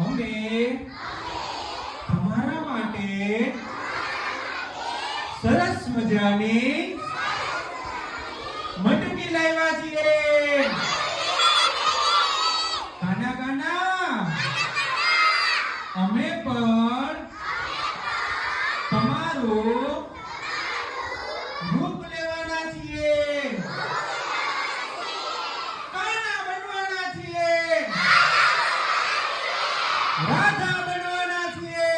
અમે તમારા માટે સરસ મજાની મટકી લાવ્યા છીએ. કાના કાના અમે પણ તમારું રૂપ લેવાના છીએ. કાના બનવાના છીએ. રાધા બનવાના છીએ.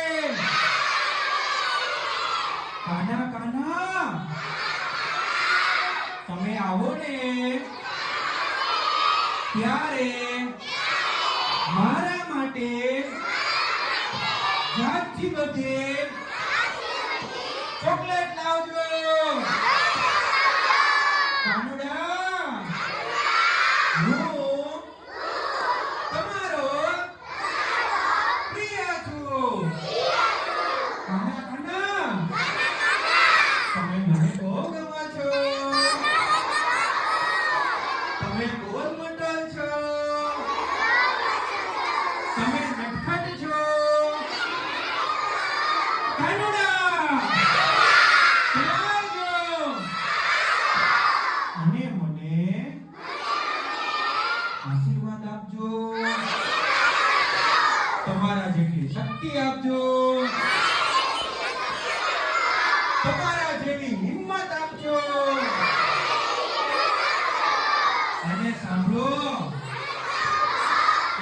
કાના કાના તમે આવો ને ત્યારે મારા માટે જાતથી બધે ચોકલેટ લાવજો. કાનુડા હું તમારો પ્રિય છું. કાના કાના તમે મને બહુ ગમો છો. તમે ગોલ મોટલ છો. તમે નટખટ છો. કાનુડા ચલાવજો અને મને આશીર્વાદ આપજો. તમારા જેટલી શક્તિ આપજો. તમારા જેવી હિંમત આપજો. અને સાંભળો,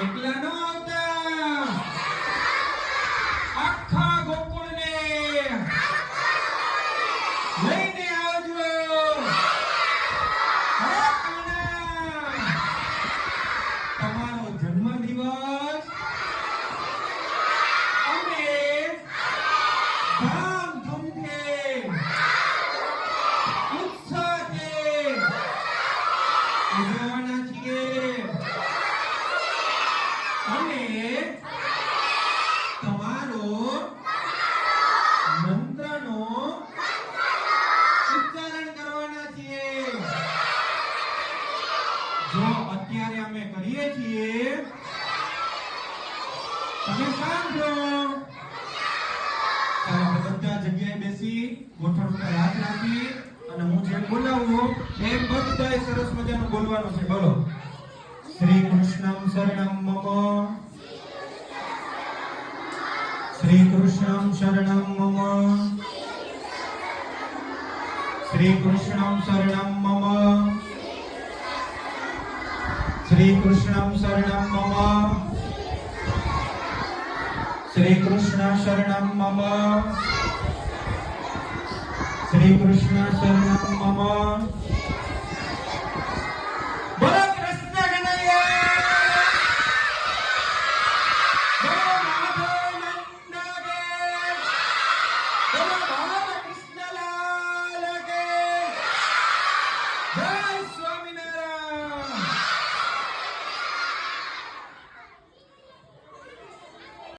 એકલા ન આવતા. આખા ગોકુળને લઈને આવજો. હે કાના, તમારો જન્મદિવસ અમે ધામધૂમથી ઉત્સાહથી ઉજવવાના છીએ. અને તમારો મંત્રનો ઉચ્ચારણ કરવાના છીએ. જો અત્યારે અમે કરીએ છીએ તમે સાંભળો. બધા જગ્યાએ બેસી ગોઠણ ઉપર હાથ રાખી અને હું જેમ બોલાવું એમ બધાએ સરસ મજાનું બોલવાનું છે. બોલો. શ્રી કૃષ્ણમ શરણમ મમ. શ્રી કૃષ્ણમ શરણમ મમ. શ્રી કૃષ્ણમ શરણમ મમ. શ્રી કૃષ્ણમ શરણમ મમ. શ્રી કૃષ્ણ શરણમ મમ. શ્રી કૃષ્ણ શરણમ મમ.